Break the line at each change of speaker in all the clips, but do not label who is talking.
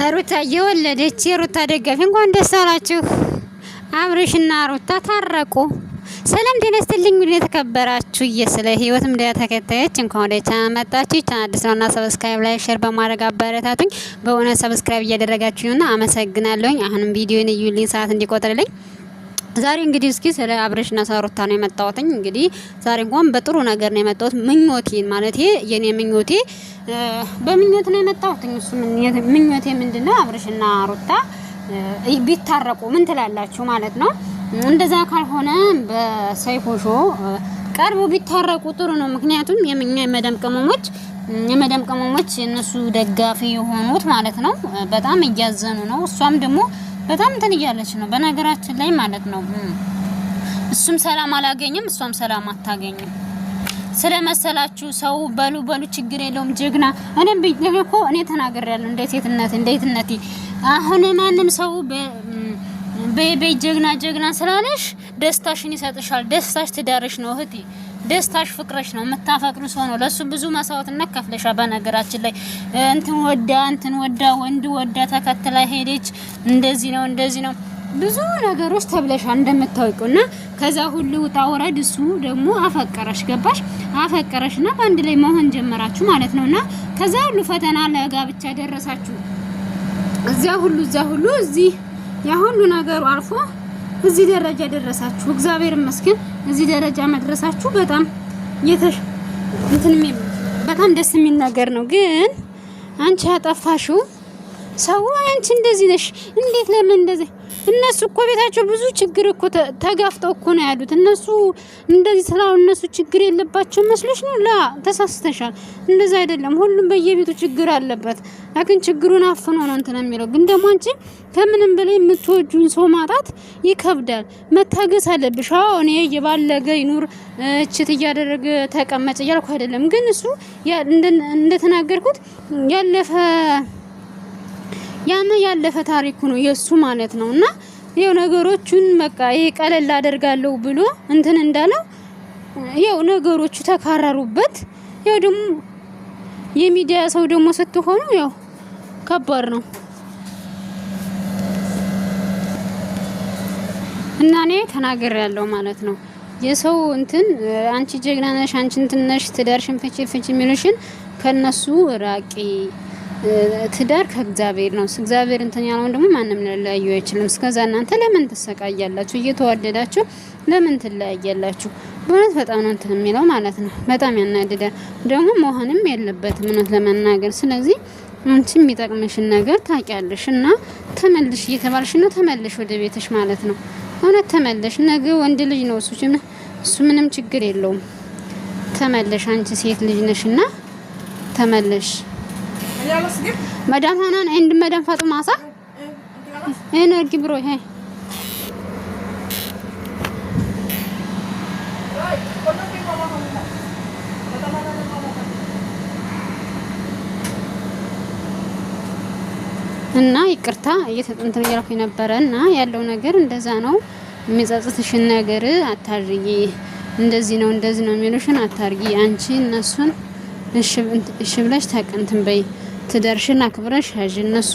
ሩታ የወለደች የሩታ ደጋፊ እንኳን ደስ አላችሁ። አብርሽና ሩታ ታረቁ። ሰላም ጤና ይስጥልኝ። የተከበራችሁ የስለ ህይወት ሚዲያ ተከታዮች እንኳን ወደ ቻናል መጣችሁ። ቻናል አዲስ ነውና ሰብስክራይብ፣ ላይክ፣ ሼር በማድረግ አበረታቱኝ። በእውነት ሰብስክራይብ እያደረጋችሁ ነውና አመሰግናለሁኝ። አሁንም ቪዲዮን እዩልኝ ሰዓት እንዲቆጥርልኝ። ዛሬ እንግዲህ እስኪ ስለ አብርሽና ሩታ ነው የመጣሁት። እንግዲህ ዛሬ እንኳን በጥሩ ነገር ነው የመጣሁት። ምኞቴን ማለት የኔ ምኞቴ በምኞት ነው የመጣሁት። እሱ ምኞቴ ምንድነው? አብርሽና ሩታ ቢታረቁ ምን ትላላችሁ ማለት ነው። እንደዛ ካልሆነ በሰይፉ ሾው ቀርቦ ቢታረቁ ጥሩ ነው። ምክንያቱም የመደም ቅመሞች እነሱ ደጋፊ የሆኑት ማለት ነው በጣም እያዘኑ ነው። እሷም ደግሞ በጣም እንትን እያለች ነው በነገራችን ላይ ማለት ነው። እሱም ሰላም አላገኘም፣ እሷም ሰላም አታገኝም። ስለመሰላችሁ ሰው በሉ ችግር የለውም ጀግና እኔም ቢገርኮ እኔ ተናግሬያለሁ። እንደ ሴትነቴ አሁን ማንም ሰው ጀግና ስላለሽ ደስታሽን ይሰጥሻል። ደስታሽ ትዳርሽ ነው እህቴ፣ ደስታሽ ፍቅረሽ ነው። የምታፈቅሩ ሰው ነው ለሱ ብዙ መስዋዕትነት ከፍለሻል። በነገራችን ላይ እንትን ወዳ ወንድ ወዳ ተከትላ ሄደች። እንደዚህ ነው ብዙ ነገሮች ተብለሻል እንደምታውቁና ከዛ ሁሉ ውጣ ወረድ እሱ ደግሞ አፈቀረሽ፣ ገባሽ? አፈቀረሽና በአንድ ላይ መሆን ጀመራችሁ ማለት ነውና ከዛ ሁሉ ፈተና ለጋብቻ ደረሳችሁ። እዛ ሁሉ እዚህ ያ ሁሉ ነገሩ አልፎ እዚህ ደረጃ ደረሳችሁ። እግዚአብሔር ይመስገን እዚህ ደረጃ መድረሳችሁ በጣም ደስ የሚል ነገር ነው። ግን አንቺ ያጠፋሽው ሰው አንቺ እንደዚህ ነሽ እንዴት ለምን እንደዚህ? እነሱ እኮ ቤታቸው ብዙ ችግር እኮ ተጋፍጠው እኮ ነው ያሉት። እነሱ እንደዚህ ስላው እነሱ ችግር የለባቸው መስሎሽ ነው? ላ ተሳስተሻል። እንደዛ አይደለም። ሁሉም በየቤቱ ችግር አለበት። አክን ችግሩን አፍኖ ነው እንትን የሚለው። ግን ደግሞ አንቺ ከምንም በላይ የምትወጁን ሰው ማጣት ይከብዳል። መታገስ አለብሽ። አዎ እኔ የባለገ ይኑር እችት እያደረገ ተቀመጭ እያልኩ አይደለም። ግን እሱ እንደተናገርኩት ያለፈ ታሪኩ ነው የሱ ማለት ነውና ይሄው ነገሮቹን በቃ ይሄ ቀለል አደርጋለሁ ብሎ እንትን እንዳለው ይሄው ነገሮቹ ተካረሩበት። ይሄው ደግሞ የሚዲያ ሰው ደግሞ ስትሆኑ ያው ከባድ ነው እና እኔ ተናግሬያለሁ ማለት ነው። የሰው እንትን አንቺ ጀግና ነሽ፣ አንቺ እንትን ነሽ፣ ትዳርሽን ፍቺ የሚሉሽን ከነሱ ራቂ። ትዳር ከእግዚአብሔር ነው። እግዚአብሔር እንትን ያለው ደግሞ ማንም ሊለያዩ አይችልም። እስከዛ እናንተ ለምን ተሰቃያላችሁ? እየተዋደዳችሁ ለምን ትለያያላችሁ? በእውነት በጣም ነው እንትን የሚለው ማለት ነው። በጣም ያናድዳል። ደግሞ መሆንም የለበትም እውነት ለመናገር። ስለዚህ አንቺ የሚጠቅምሽን ነገር ታውቂያለሽ እና ተመልሽ እየተባልሽ ነው። ተመልሽ ወደ ቤትሽ ማለት ነው። እውነት ተመልሽ። ነገ ወንድ ልጅ ነው እሱ ምንም ችግር የለውም። ተመልሽ። አንቺ ሴት ልጅ ነሽና ተመልሽ። መዳም ሀናን እንድ መዳም ፋጡማ ሳ እነርጂ ብሮ ይሄ እና ይቅርታ እየተጠንተን እያልኩኝ ነበረና ያለው ነገር እንደዛ ነው። የሚጸጽትሽን ነገር አታርጊ። እንደዚህ ነው የሚሉሽን አታርጊ። አንቺ እነሱን እሺ ብለሽ ተቀንተን በይ። ትዳርሽን አክብረሽ ያዥ። እነሱ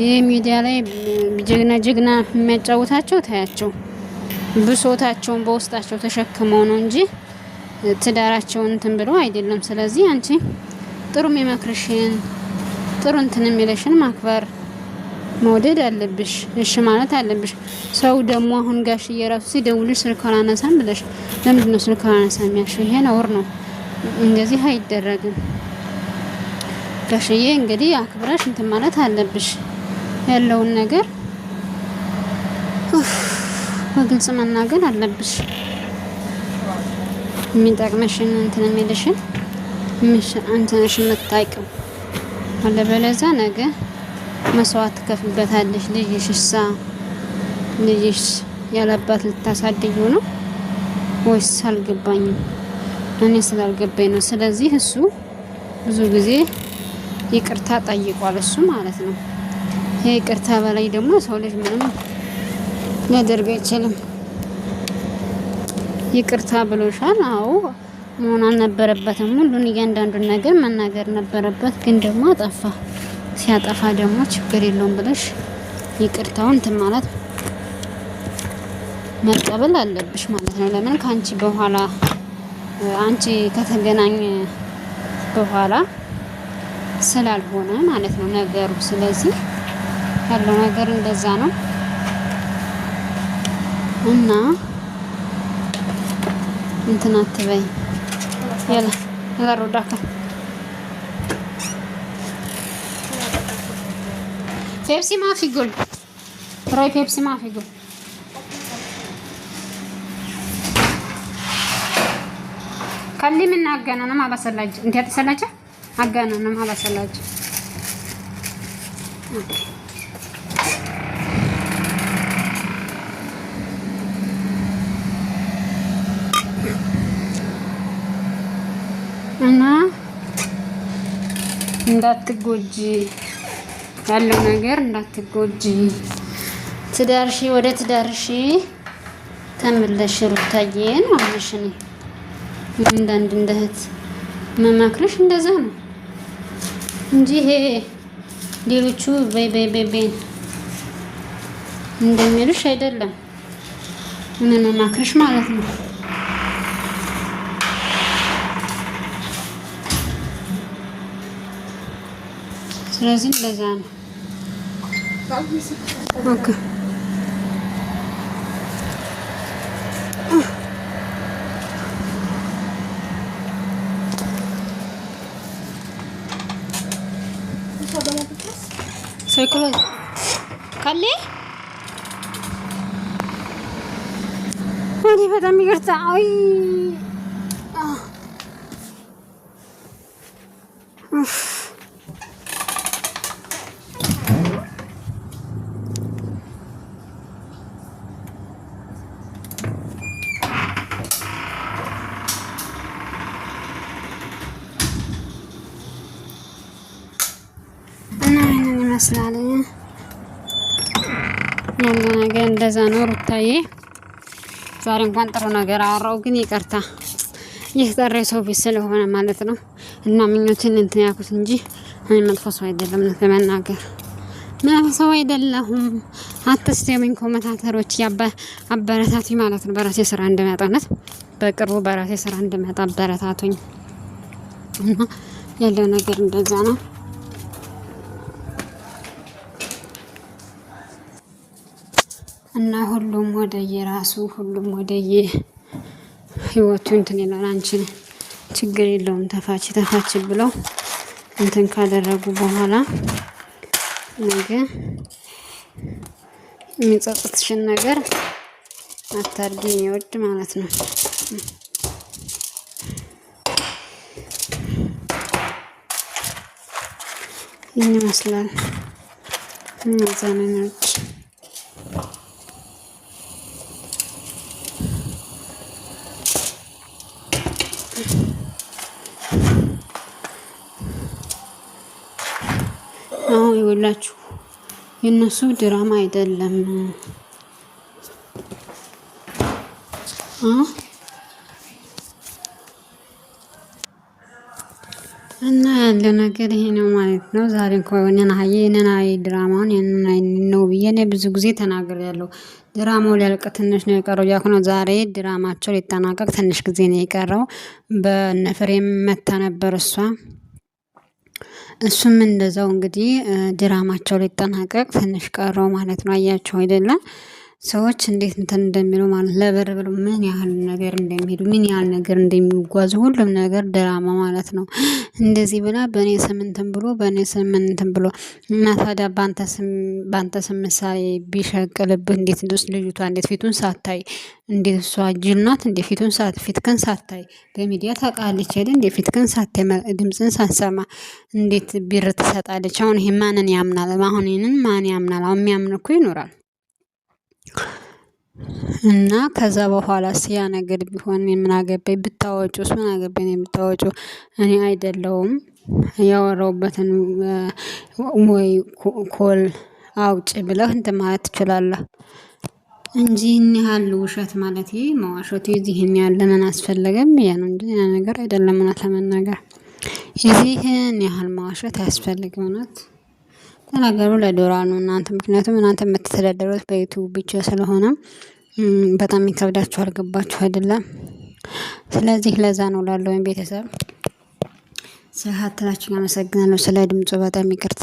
የሚዲያ ላይ ጀግና የሚያጫውታቸው ታያቸው ብሶታቸውን በውስጣቸው ተሸክመው ነው እንጂ ትዳራቸውን እንትን ብለው አይደለም። ስለዚህ አንቺ ጥሩም የመክርሽን ጥሩ እንትን የሚለሽን ማክበር መውደድ አለብሽ። እሺ ማለት አለብሽ። ሰው ደግሞ አሁን ጋሽዬ ራሱ ሲደውልሽ ስልክ አላነሳም ብለሽ ለምንድን ነው ስልክ አላነሳም ያልሽው? ይሄ ነውር ነው። እንደዚህ አይደረግም። ጋሽዬ እንግዲህ አክብረሽ እንትን ማለት አለብሽ። ያለውን ነገር በግልጽ መናገር አለብሽ። የሚጠቅምሽን እንትን የሚልሽን አንተነሽ የምታውቂው አለበለዚያ ነገ መስዋዕት ትከፍልበታለሽ። ልጅሽ ያለባት ልታሳድጊ ነው ወይስ? አልገባኝም። እኔ ስላልገባኝ ነው። ስለዚህ እሱ ብዙ ጊዜ ይቅርታ ጠይቋል እሱ ማለት ነው። ይቅርታ በላይ ደግሞ ሰው ልጅ ምንም ሊያደርግ አይችልም። ይቅርታ ብሎሻል። አዎ መሆን አልነበረበትም። ሁሉን እያንዳንዱን ነገር መናገር ነበረበት፣ ግን ደግሞ አጠፋ። ሲያጠፋ ደግሞ ችግር የለውም ብለሽ ይቅርታውን እንትን ማለት መቀበል አለብሽ ማለት ነው። ለምን ካንቺ በኋላ አንቺ ከተገናኘ በኋላ ስላልሆነ ማለት ነው ነገሩ። ስለዚህ ያለው ነገር እንደዛ ነው እና እንትን አትበይ። ያላ ለሮዳካ ፔፕሲ ማፊ ጉል ራይ ፔፕሲ ማፊ ጉል ከሊ ምን አገናና ማባሰላጅ እንት ያተሰላጀ አገናና ማባሰላጅ እና እንዳትጎጂ ያለው ነገር እንዳትጎጂ ትዳርሺ ወደ ትዳርሺ ተመለሽ ሩታዬን ማለሽኝ እንዳንድ እንደህት መማክረሽ እንደዛ ነው እንጂ ይሄ ሌሎቹ በይ እንደሚሉሽ አይደለም። ምን መማክረሽ ማለት ነው። ስለዚህ እንደዛ ነው። ኦኬ ሳይኮሎጂ ካለ ወዲህ በጣም ይቅርታ። አይ ይመስላል ያለው ነገር እንደዛ ነው። ሩታዬ ዛሬ እንኳን ጥሩ ነገር አወራው፣ ግን ይቅርታ ይህ ጠሬ ሰው ቤት ስለሆነ ማለት ነው። እና ምኞትን እንትን ያልኩት እንጂ እኔ መጥፎ ሰው አይደለም። ለመናገር መጥፎ ሰው አይደለሁም። አትስቴሚን ኮመንታተሮች አበረታቱኝ ማለት ነው። በራሴ ስራ እንደመጣነት በቅርቡ በራሴ ስራ እንደመጣ አበረታቱኝ። እና ያለው ነገር እንደዛ ነው። እና ሁሉም ወደየራሱ ሁሉም ወደየ ህይወቱ እንትን ይላል። አንቺን ችግር የለውም ተፋች ብለው እንትን ካደረጉ በኋላ ነገ የሚጸጽትሽን ነገር አታርጊ የሚወድ ማለት ነው። ይህን ይመስላል ዘመኖች። አሁን ይኸውላችሁ የነሱ ድራማ አይደለም እና ያለው ነገር ይሄ ነው ማለት ነው። ዛሬ እንኳን ነናይ ድራማውን የነናይ ነው ብዬ እኔ ብዙ ጊዜ ተናግሬያለሁ። ድራማው ሊያልቅ ትንሽ ነው የቀረው ያልኩ ነው። ዛሬ ድራማቸው ሊጠናቀቅ ትንሽ ጊዜ ነው የቀረው። በነፍሬም መታ ነበር እሱም እንደዛው እንግዲህ ድራማቸው ሊጠናቀቅ ትንሽ ቀረው ማለት ነው። አያችሁ አይደለም ሰዎች እንዴት እንትን እንደሚሉ ማለት ለበር ብሎ ምን ያህል ነገር እንደሚሄዱ ምን ያህል ነገር እንደሚጓዙ ሁሉም ነገር ድራማ ማለት ነው። እንደዚህ ብላ በእኔ ስም እንትን ብሎ በእኔ ስም እንትን ብሎ እና ታዲያ ባንተ ስም ምሳሌ ቢሸቅልብህ እንዴት እንደውስ ልጅቷ እንዴት ፊቱን ሳታይ እንዴት እሷ ጅል ናት እንዴት ፊትክን ሳታይ በሚዲያ ታውቃለች አይደል እንዴት ፊትክን ሳታይ ድምፅን ሳትሰማ እንዴት ቢር ትሰጣለች? አሁን ይሄ ማንን ያምናል? አሁን ይሄንን ማን ያምናል? አሁን የሚያምን እኮ ይኖራል። እና ከዛ በኋላ ያ ነገር ቢሆን ምን አገባኝ ብታወጪውስ? ምን አገባኝ የምታወጪው እኔ አይደለሁም ያወራሁበትን ወይ ኮል አውጭ ብለህ እንትን ማለት ትችላለህ እንጂ እኔ ያህል ውሸት ማለት ይሄ መዋሸቱ ይህን ያህል ለምን አስፈለገም? ያ ነው እንጂ ያ ነገር አይደለም። እውነት ለመናገር ይህን ያህል መዋሸት አያስፈልግም እውነት ለነገሩ ለዶላር ነው እናንተ ምክንያቱም እናንተ የምትተዳደሩት በዩቲዩብ ብቻ ስለሆነ በጣም ይከብዳችኋል። ገባችሁ አይደለም? ስለዚህ ለዛ ነው ላለውኝ ቤተሰብ ስለሀትላችሁ አመሰግናለሁ። ስለ ድምፁ በጣም ይቅርታ